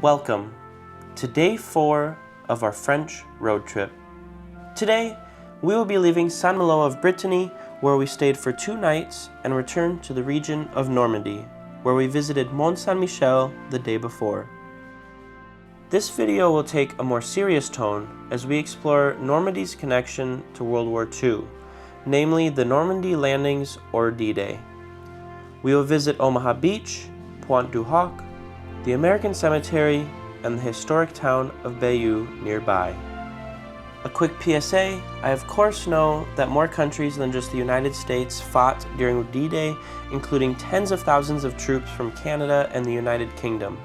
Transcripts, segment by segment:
Welcome to day 4 of our French road trip. Today, we will be leaving Saint-Malo of Brittany, where we stayed for 2 nights, and returned to the region of Normandy, where we visited Mont Saint-Michel the day before. This video will take a more serious tone as we explore Normandy's connection to World War II, namely the Normandy landings or D-Day. We will visit Omaha Beach, Pointe du Hoc, the American Cemetery, and the historic town of Bayeux nearby. A quick PSA, I of course know that more countries than just the United States fought during D-Day, including tens of thousands of troops from Canada and the United Kingdom.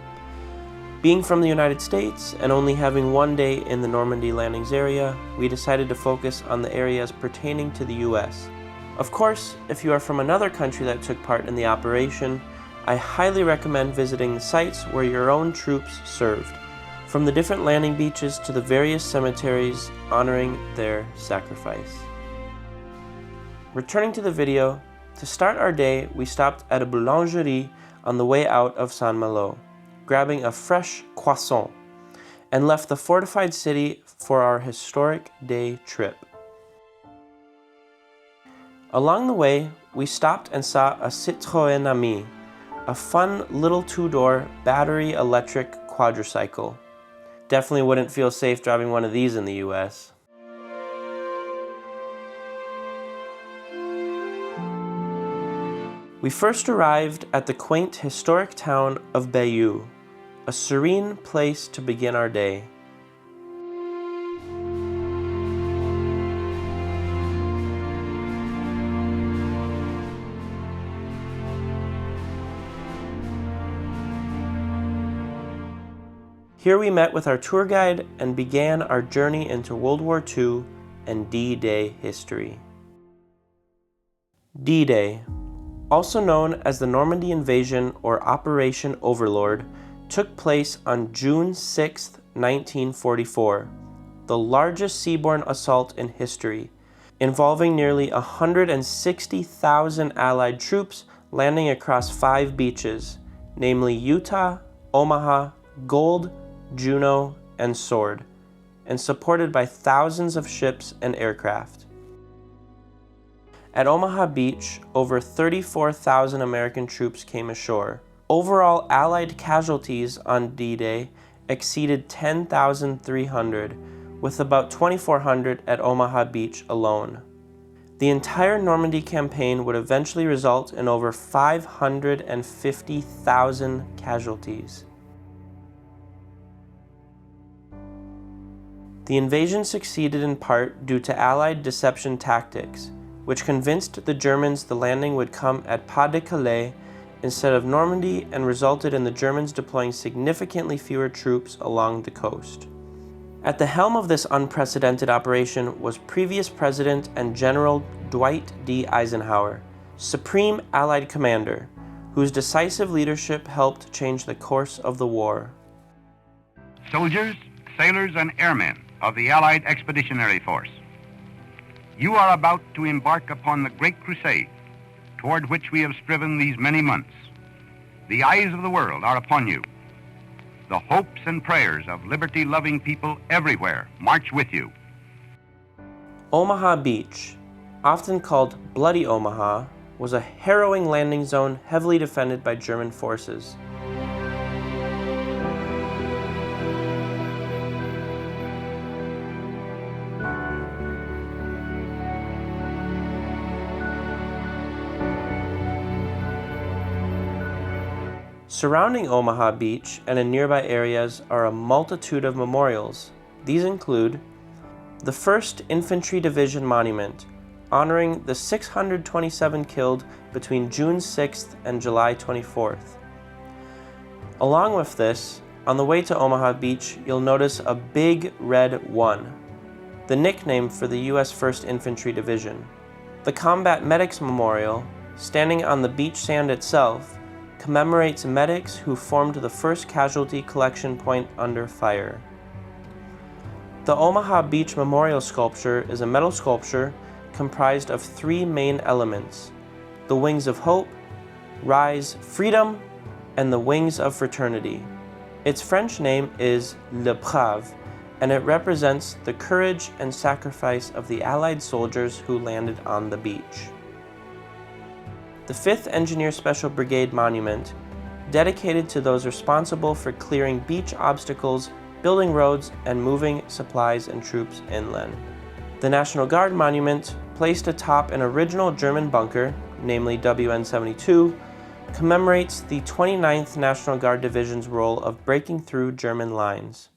Being from the United States and only having 1 day in the Normandy landings area, we decided to focus on the areas pertaining to the US. Of course, if you are from another country that took part in the operation, I highly recommend visiting the sites where your own troops served, from the different landing beaches to the various cemeteries honoring their sacrifice. Returning to the video, to start our day, we stopped at a boulangerie on the way out of Saint-Malo, grabbing a fresh croissant, and left the fortified city for our historic day trip. Along the way, we stopped and saw a Citroën Ami, a fun little 2-door battery electric quadricycle. Definitely wouldn't feel safe driving one of these in the US. We first arrived at the quaint historic town of Bayeux, a serene place to begin our day. Here we met with our tour guide and began our journey into World War II and D-Day history. D-Day, also known as the Normandy Invasion or Operation Overlord, took place on June 6, 1944, the largest seaborne assault in history, involving nearly 160,000 Allied troops landing across 5 beaches, namely Utah, Omaha, Gold, Juno, and Sword, and supported by thousands of ships and aircraft. At Omaha Beach, over 34,000 American troops came ashore. Overall Allied casualties on D-Day exceeded 10,300, with about 2,400 at Omaha Beach alone. The entire Normandy campaign would eventually result in over 550,000 casualties. The invasion succeeded in part due to Allied deception tactics, which convinced the Germans the landing would come at Pas-de-Calais instead of Normandy and resulted in the Germans deploying significantly fewer troops along the coast. At the helm of this unprecedented operation was previous President and General Dwight D. Eisenhower, Supreme Allied Commander, whose decisive leadership helped change the course of the war. Soldiers, sailors, and airmen of the Allied Expeditionary Force, you are about to embark upon the great crusade toward which we have striven these many months. The eyes of the world are upon you. The hopes and prayers of liberty-loving people everywhere march with you. Omaha Beach, often called Bloody Omaha, was a harrowing landing zone heavily defended by German forces. Surrounding Omaha Beach and in nearby areas are a multitude of memorials. These include the 1st Infantry Division Monument, honoring the 627 killed between June 6th and July 24th. Along with this, on the way to Omaha Beach, you'll notice a big red 1, the nickname for the U.S. 1st Infantry Division. The Combat Medics Memorial, standing on the beach sand itself, commemorates medics who formed the first casualty collection point under fire. The Omaha Beach Memorial Sculpture is a metal sculpture comprised of 3 main elements: the Wings of Hope, Rise, Freedom, and the Wings of Fraternity. Its French name is Le Brave, and it represents the courage and sacrifice of the Allied soldiers who landed on the beach. The 5th Engineer Special Brigade Monument, dedicated to those responsible for clearing beach obstacles, building roads, and moving supplies and troops inland. The National Guard Monument, placed atop an original German bunker, namely WN-72, commemorates the 29th National Guard Division's role of breaking through German lines.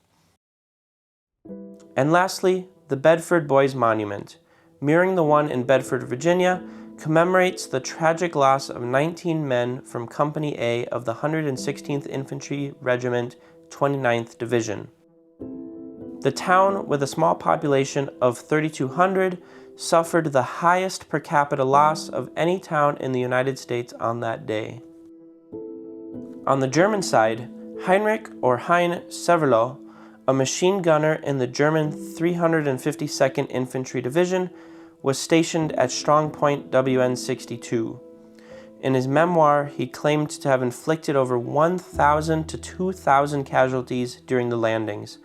And lastly, the Bedford Boys Monument, mirroring the one in Bedford, Virginia, commemorates the tragic loss of 19 men from Company A of the 116th Infantry Regiment, 29th Division. The town, with a small population of 3,200, suffered the highest per capita loss of any town in the United States on that day. On the German side, Heinrich or Heinrich Severloh, a machine gunner in the German 352nd Infantry Division, was stationed at Strong Point WN-62. In his memoir, he claimed to have inflicted over 1,000 to 2,000 casualties during the landings,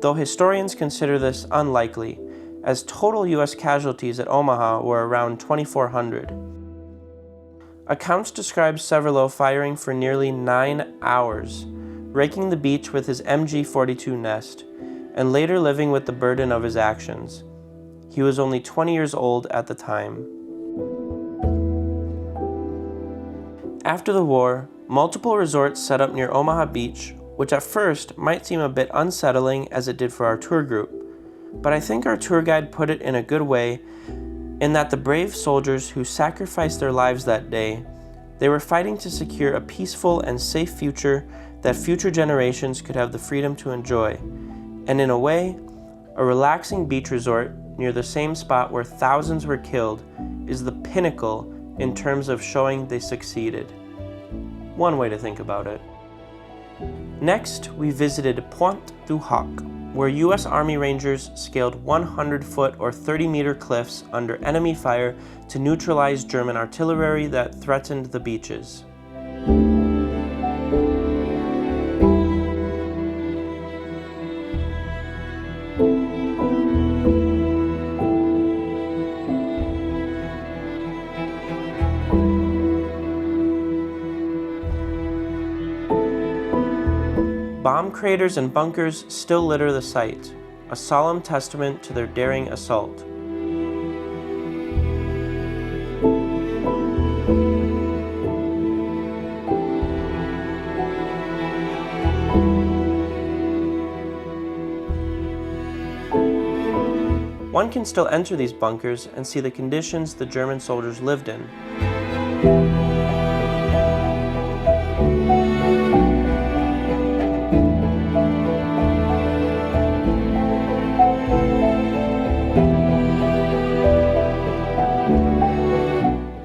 though historians consider this unlikely, as total U.S. casualties at Omaha were around 2,400. Accounts describe Severloh firing for nearly 9 hours, raking the beach with his MG-42 nest, and later living with the burden of his actions. He was only 20 years old at the time. After the war, multiple resorts set up near Omaha Beach, which at first might seem a bit unsettling as it did for our tour group, but I think our tour guide put it in a good way in that the brave soldiers who sacrificed their lives that day, they were fighting to secure a peaceful and safe future that future generations could have the freedom to enjoy, and in a way, a relaxing beach resort near the same spot where thousands were killed is the pinnacle in terms of showing they succeeded. One way to think about it. Next, we visited Pointe du Hoc, where U.S. Army Rangers scaled 100-foot or 30-meter cliffs under enemy fire to neutralize German artillery that threatened the beaches. Bomb craters and bunkers still litter the site, a solemn testament to their daring assault. One can still enter these bunkers and see the conditions the German soldiers lived in.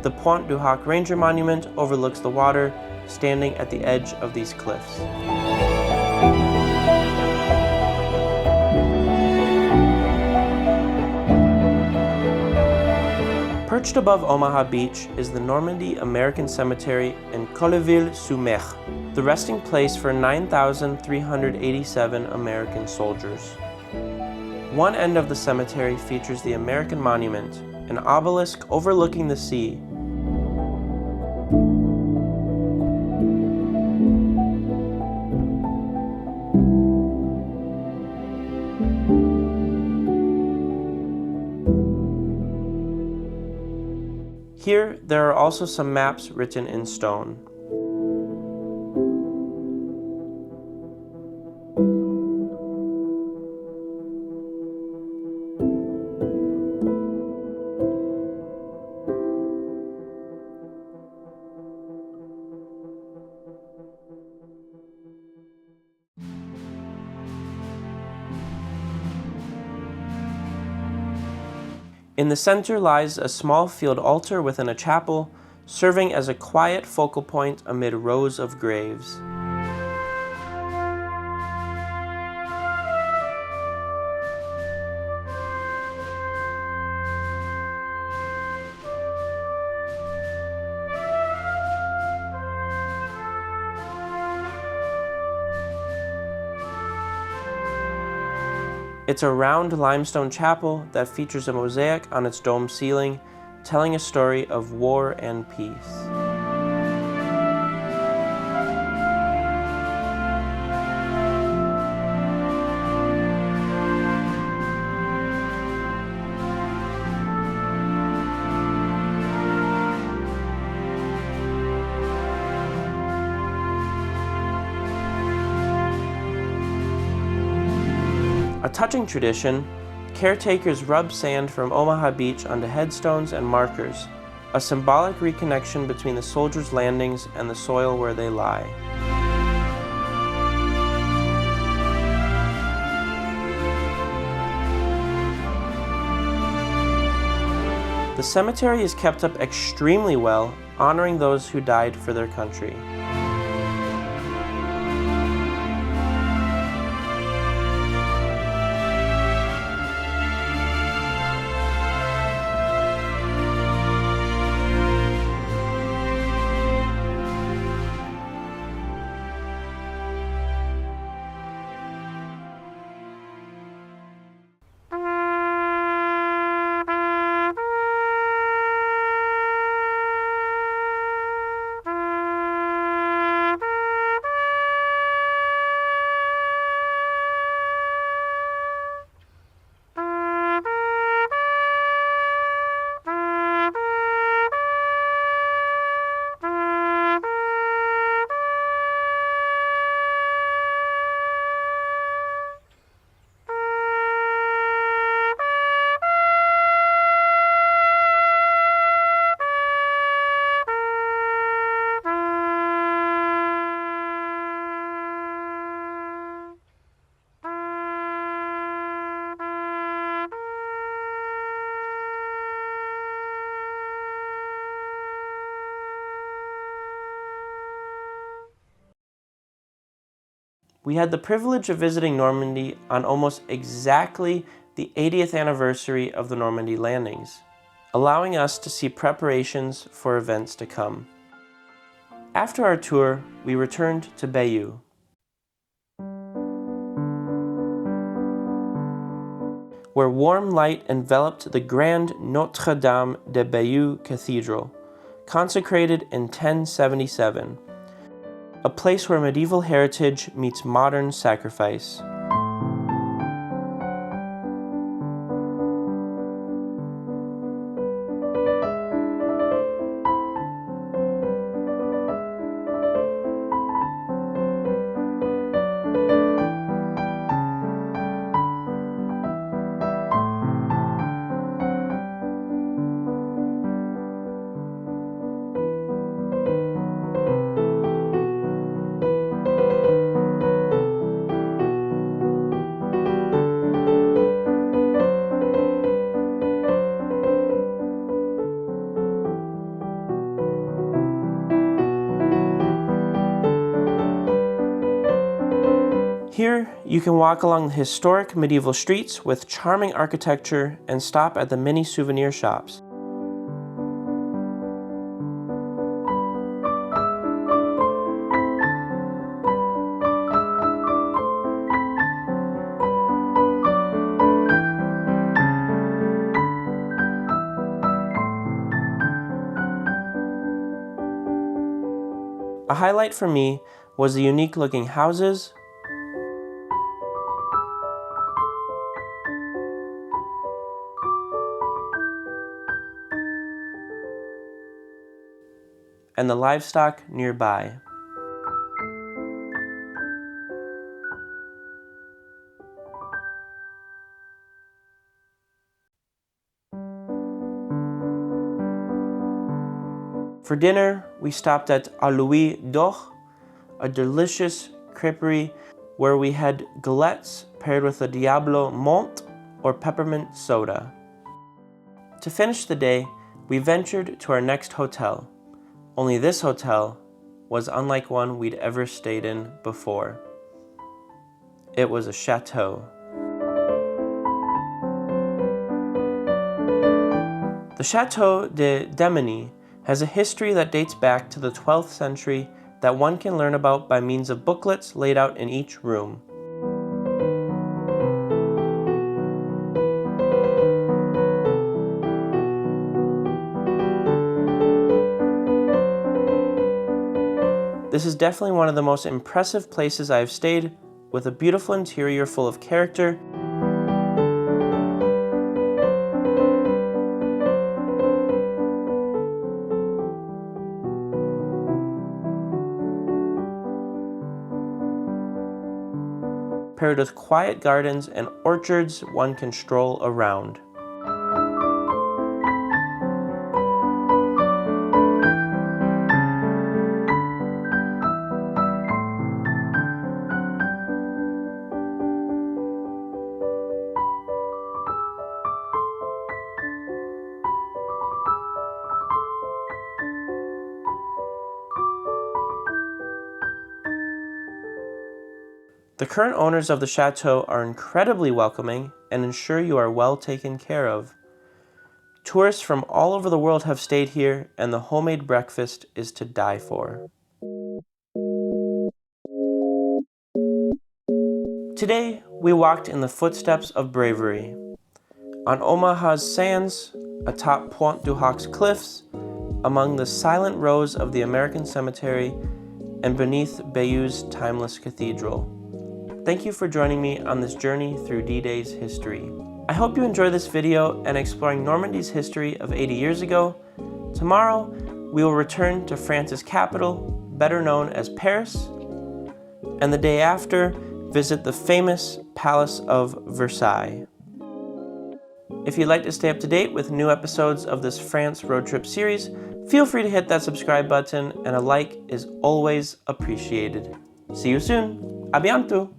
The Pointe du Hoc Ranger Monument overlooks the water, standing at the edge of these cliffs. Perched above Omaha Beach is the Normandy American Cemetery in Colleville-sur-Mer, the resting place for 9,387 American soldiers. One end of the cemetery features the American Monument, an obelisk overlooking the sea. Here, there are also some maps written in stone. In the center lies a small field altar within a chapel, serving as a quiet focal point amid rows of graves. It's a round limestone chapel that features a mosaic on its dome ceiling, telling a story of war and peace. A touching tradition, caretakers rub sand from Omaha Beach onto headstones and markers, a symbolic reconnection between the soldiers' landings and the soil where they lie. The cemetery is kept up extremely well, honoring those who died for their country. We had the privilege of visiting Normandy on almost exactly the 80th anniversary of the Normandy landings, allowing us to see preparations for events to come. After our tour, we returned to Bayeux. Where warm light enveloped the grand Notre Dame de Bayeux Cathedral, consecrated in 1077. A place where medieval heritage meets modern sacrifice. Here, you can walk along the historic medieval streets with charming architecture and stop at the many souvenir shops. A highlight for me was the unique looking houses, and the livestock nearby. For dinner, we stopped at WWII, a delicious creperie where we had galettes paired with a Diablo Mont or peppermint soda. To finish the day, we ventured to our next hotel. Only this hotel was unlike one we'd ever stayed in before. It was a chateau. The Château de Damigny has a history that dates back to the 12th century that one can learn about by means of booklets laid out in each room. This is definitely one of the most impressive places I have stayed, with a beautiful interior full of character. Paired with quiet gardens and orchards one can stroll around. The current owners of the chateau are incredibly welcoming and ensure you are well taken care of. Tourists from all over the world have stayed here, and the homemade breakfast is to die for. Today, we walked in the footsteps of bravery. On Omaha's sands, atop Pointe du Hoc's cliffs, among the silent rows of the American Cemetery, and beneath Bayeux's timeless cathedral. Thank you for joining me on this journey through D-Day's history. I hope you enjoy this video and exploring Normandy's history of 80 years ago. Tomorrow, we will return to France's capital, better known as Paris, and the day after, visit the famous Palace of Versailles. If you'd like to stay up to date with new episodes of this France road trip series, feel free to hit that subscribe button, and a like is always appreciated. See you soon. A bientôt!